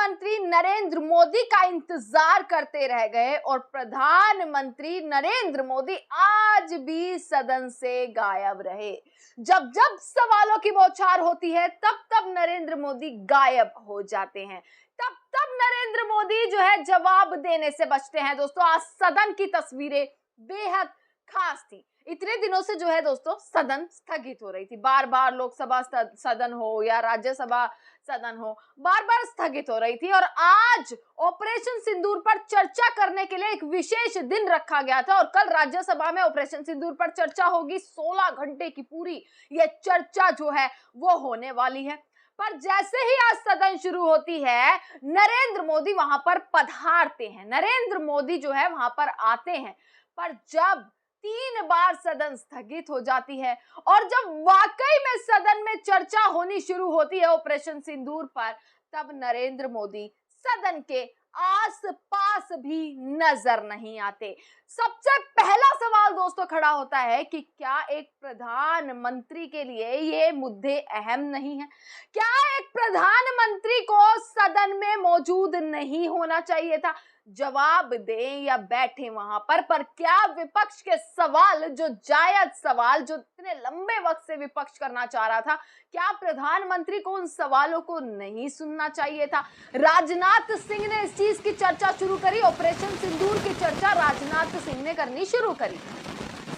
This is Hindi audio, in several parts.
प्रधानमंत्री नरेंद्र मोदी का इंतजार करते रह गए और प्रधानमंत्री नरेंद्र मोदी आज भी सदन से गायब रहे। जब जब सवालों की बौछार होती है तब तब नरेंद्र मोदी गायब हो जाते हैं, तब तब नरेंद्र मोदी जो है जवाब देने से बचते हैं। दोस्तों, आज सदन की तस्वीरें बेहद खास थी। इतने दिनों से जो है दोस्तों सदन स्थगित हो रही थी, बार बार लोकसभा सदन हो या राज्यसभा सदन हो, बार बार स्थगित हो रही थी। और आज ऑपरेशन सिंदूर पर चर्चा करने के लिए एक विशेष दिन रखा गया था और कल राज्यसभा में ऑपरेशन सिंदूर पर चर्चा होगी। 16 घंटे की पूरी ये चर्चा जो है वो होने वाली है। पर जैसे ही आज सदन शुरू होती है, नरेंद्र मोदी वहां पर पधारते हैं, नरेंद्र मोदी जो है वहां पर आते हैं। पर जब 3 बार सदन स्थगित हो जाती है और जब वाकई में सदन में चर्चा होनी शुरू होती है ऑपरेशन सिंदूर पर, तब नरेंद्र मोदी सदन के आस पास भी नजर नहीं आते। सबसे पहला सवाल दोस्तों खड़ा होता है कि क्या एक प्रधानमंत्री के लिए ये मुद्दे अहम नहीं है? क्या एक प्रधानमंत्री को सदन में मौजूद नहीं होना चाहिए था? जवाब दें या बैठे वहां पर क्या विपक्ष के सवाल, जो जायज सवाल, जो इतने लंबे वक्त से विपक्ष करना चाह रहा था, क्या प्रधानमंत्री को उन सवालों को नहीं सुनना चाहिए था? राजनाथ सिंह ने इस चीज की चर्चा शुरू करी, ऑपरेशन सिंदूर की चर्चा राजनाथ सिंह ने करनी शुरू करी।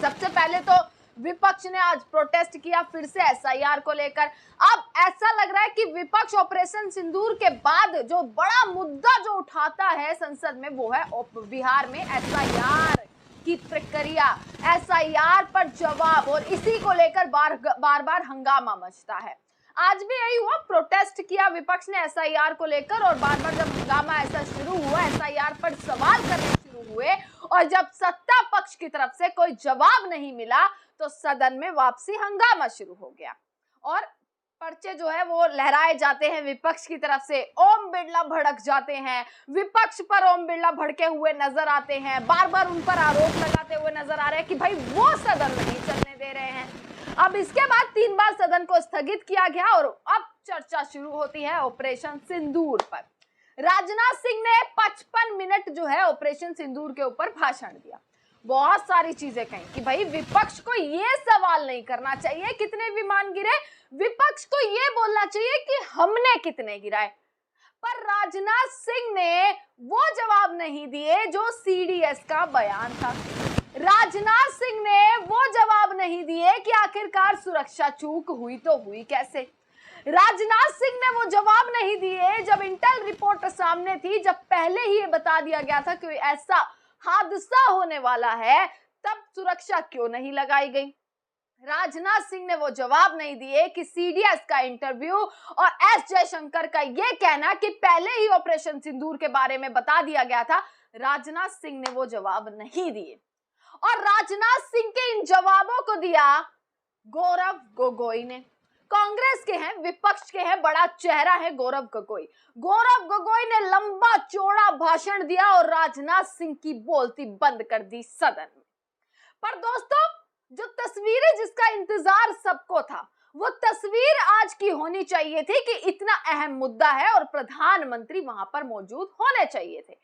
सबसे पहले तो विपक्ष ने आज प्रोटेस्ट किया फिर से एसआईआर को लेकर। अब ऐसा लग रहा है कि विपक्ष ऑपरेशन सिंदूर के बाद जो बड़ा मुद्दा जो उठाता है संसद में वो है बिहार में एसआईआर की प्रक्रिया, एसआईआर पर जवाब, और इसी को लेकर बार बार हंगामा मचता है। आज भी यही हुआ, प्रोटेस्ट किया विपक्ष ने एसआईआर को लेकर और बार बार जब हंगामा ऐसा शुरू हुआ, एसआईआर पर सवाल करने शुरू हुए और जब सत्ता पक्ष की तरफ से कोई जवाब नहीं मिला तो सदन में वापसी हंगामा शुरू हो गया और पर्चे जो है वो लहराए जाते हैं विपक्ष की तरफ से। ओम बिरला भड़क जाते हैं, विपक्ष पर ओम बिरला भड़के हुए नजर आते हैं, बार बार उन पर आरोप लगाते हुए नजर आ रहे हैं कि भाई वो सदन नहीं चलने दे रहे हैं। अब इसके बाद 3 बार सदन को स्थगित किया गया और अब चर्चा शुरू होती है ऑपरेशन सिंदूर पर। राजनाथ सिंह ने 55 मिनट जो है ऑपरेशन सिंदूर के ऊपर भाषण दिया, बहुत सारी चीजें कही कि भाई विपक्ष को ये सवाल नहीं करना चाहिए कितने विमान गिरे, विपक्ष को ये बोलना चाहिए कि हमने कितने गिराए। पर राजनाथ सिंह ने वो जवाब नहीं दिए जो सीडीएस का बयान था। राजनाथ सिंह ने वो जवाब नहीं दिए कि आखिरकार सुरक्षा चूक हुई तो हुई कैसे। राजनाथ सिंह ने वो जवाब नहीं दिए जब इंटेल रिपोर्ट सामने थी, जब पहले ही ये बता दिया गया था कि ऐसा हादसा होने वाला है, तब सुरक्षा क्यों नहीं लगाई गई। राजनाथ सिंह ने वो जवाब नहीं दिए कि सीडीएस का इंटरव्यू और एस जयशंकर का ये कहना कि पहले ही ऑपरेशन सिंदूर के बारे में बता दिया गया था, राजनाथ सिंह ने वो जवाब नहीं दिए। और राजनाथ सिंह के इन जवाबों को दिया गौरव गोगोई ने। कांग्रेस के हैं, विपक्ष के हैं, बड़ा चेहरा है गौरव गोगोई। गौरव गोगोई ने लंबा चौड़ा भाषण दिया और राजनाथ सिंह की बोलती बंद कर दी सदन में। पर दोस्तों, जो तस्वीरें जिसका इंतजार सबको था, वो तस्वीर आज की होनी चाहिए थी कि इतना अहम मुद्दा है और प्रधानमंत्री वहां पर मौजूद होने चाहिए थे।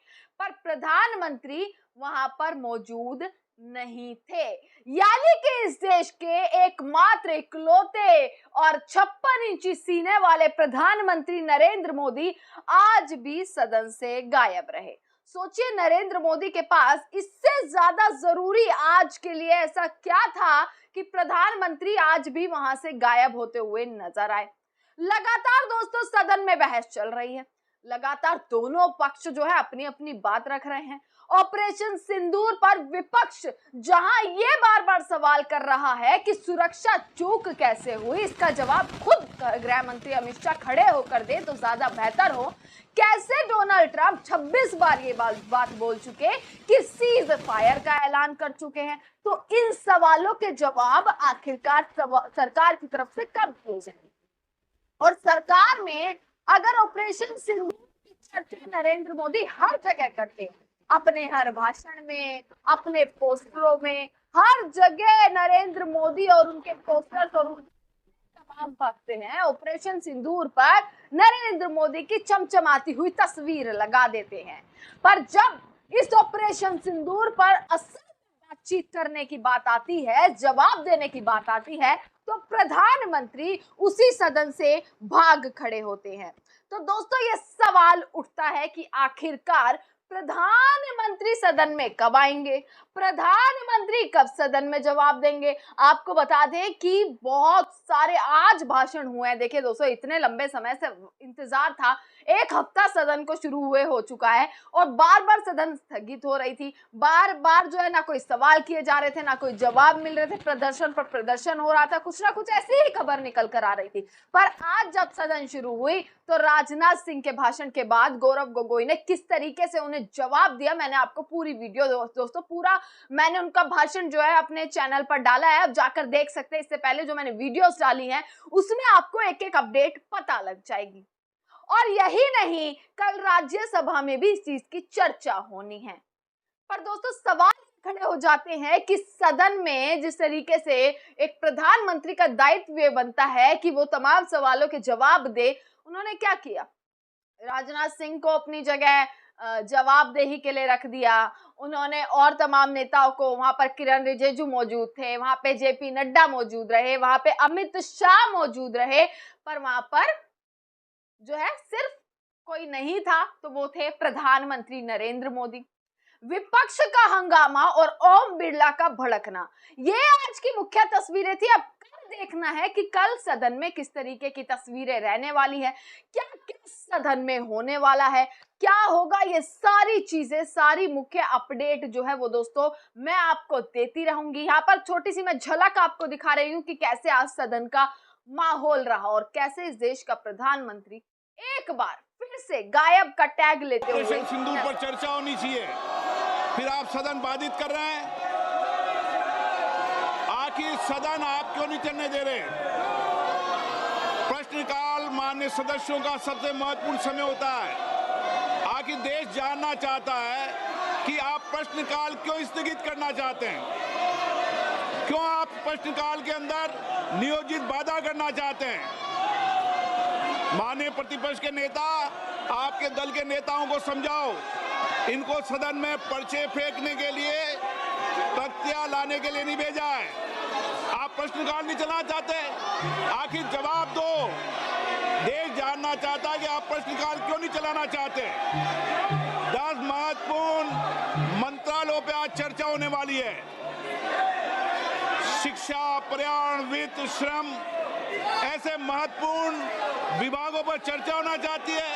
पर प्रधानमंत्री वहां पर मौजूद नहीं थे, यानी कि इस देश के एकमात्र इकलौते और 56 इंची सीने वाले प्रधानमंत्री नरेंद्र मोदी आज भी सदन से गायब रहे। सोचिए, नरेंद्र मोदी के पास इससे ज्यादा जरूरी आज के लिए ऐसा क्या था कि प्रधानमंत्री आज भी वहां से गायब होते हुए नजर आए। लगातार दोस्तों सदन में बहस चल रही है, लगातार दोनों पक्ष जो है अपनी अपनी बात रख रहे हैं। ऑपरेशन सिंदूर पर विपक्ष जहां ये बार बार सवाल कर रहा है कि सुरक्षा चूक कैसे हुई, इसका जवाब खुद गृह मंत्री अमित शाह खड़े होकर दे तो ज्यादा बेहतर हो। कैसे डोनाल्ड ट्रंप 26 बार ये बात बोल चुके कि सीज फायर का ऐलान कर चुके हैं, तो इन सवालों के जवाब आखिरकार सरकार की तरफ से कब दिए जाएंगे। और सरकार में अगर ऑपरेशन सिंदूर की चर्चा नरेंद्र मोदी हर जगह करते हैं, अपने हर भाषण में, अपने पोस्टरों में, हर जगह नरेंद्र मोदी और उनके पोस्टर्स और हम देखते हैं ऑपरेशन सिंदूर पर नरेंद्र मोदी की चमचमाती हुई तस्वीर लगा देते हैं, पर जब इस ऑपरेशन सिंदूर पर असल बातचीत करने की बात आती है, जवाब देने की बात आती है, तो प्रधानमंत्री उसी सदन से भाग खड़े होते हैं। तो दोस्तों ये सवाल उठता है कि आखिरकार प्रधानमंत्री सदन में कब आएंगे, प्रधानमंत्री कब सदन में जवाब देंगे। आपको बता दें कि बहुत सारे आज भाषण हुए हैं। देखिए दोस्तों, इतने लंबे समय से इंतजार था, एक हफ्ता सदन को शुरू हुए हो चुका है और बार बार सदन स्थगित हो रही थी, बार बार जो है ना कोई सवाल किए जा रहे थे, ना कोई जवाब मिल रहे थे, प्रदर्शन पर प्रदर्शन हो रहा था, कुछ ना कुछ ऐसी ही खबर निकल कर आ रही थी। पर आज जब सदन शुरू हुई तो राजनाथ सिंह के भाषण के बाद गौरव गोगोई ने किस तरीके से उन्हें जवाब दिया, मैंने आपको पूरी वीडियो दोस्तों पूरा मैंने उनका भाषण जो है अपने चैनल पर डाला है, अब जाकर देख सकते हैं। इससे पहले जो मैंने वीडियोस डाली हैं उसमें आपको एक एक अपडेट पता लग जाएगी। और यही नहीं, कल राज्यसभा में भी इस चीज की चर्चा होनी है। पर दोस्तों सवाल खड़े हो जाते हैं कि सदन में जिस तरीके से एक प्रधानमंत्री का दायित्व ये बनता है कि वो तमाम सवालों के जवाब दे, उन्होंने क्या किया? राजनाथ सिंह को अपनी जगह जवाबदेही के लिए रख दिया उन्होंने, और तमाम नेताओं को, वहां पर किरण रिजिजू मौजूद थे, वहां पे जेपी नड्डा मौजूद रहे, वहां पे अमित शाह मौजूद रहे, पर वहां पर जो है सिर्फ कोई नहीं था तो वो थे प्रधानमंत्री नरेंद्र मोदी। विपक्ष का हंगामा और ओम बिरला का भड़कना, ये आज की मुख्य तस्वीरें थी। अब कल देखना है कि कल सदन में किस तरीके की तस्वीरें रहने वाली है, क्या क्या सदन में होने वाला है, क्या होगा, ये सारी चीजें, सारी मुख्य अपडेट जो है वो दोस्तों मैं आपको देती रहूंगी। यहाँ पर छोटी सी मैं झलक आपको दिखा रही हूँ कि कैसे आज सदन का माहौल रहा और कैसे इस देश का प्रधानमंत्री एक बार फिर से गायब का टैग लेते हुए सिंदूर पर चर्चा होनी चाहिए, फिर आप सदन बाधित कर रहे हैं। आखिर सदन आप क्यों नहीं चलने दे रहे? प्रश्नकाल माननीय सदस्यों का सबसे महत्वपूर्ण समय होता है। आखिर देश जानना चाहता है कि आप प्रश्नकाल क्यों स्थगित करना चाहते हैं, क्यों आप प्रश्नकाल के अंदर नियोजित बाधा करना चाहते हैं। माननीय प्रतिपक्ष के नेता, आपके दल के नेताओं को समझाओ, इनको सदन में पर्चे फेंकने के लिए, तख्तियां लाने के लिए नहीं भेजा है। आप प्रश्नकाल नहीं चलाना चाहते, आखिर जवाब दो। देश जानना चाहता है कि आप प्रश्नकाल क्यों नहीं चलाना चाहते। 10 महत्वपूर्ण मंत्रालयों पे आज चर्चा होने वाली है। शिक्षा, पर्यावरण, वित्त, श्रम, ऐसे महत्वपूर्ण विभागों पर चर्चा होना चाहती है।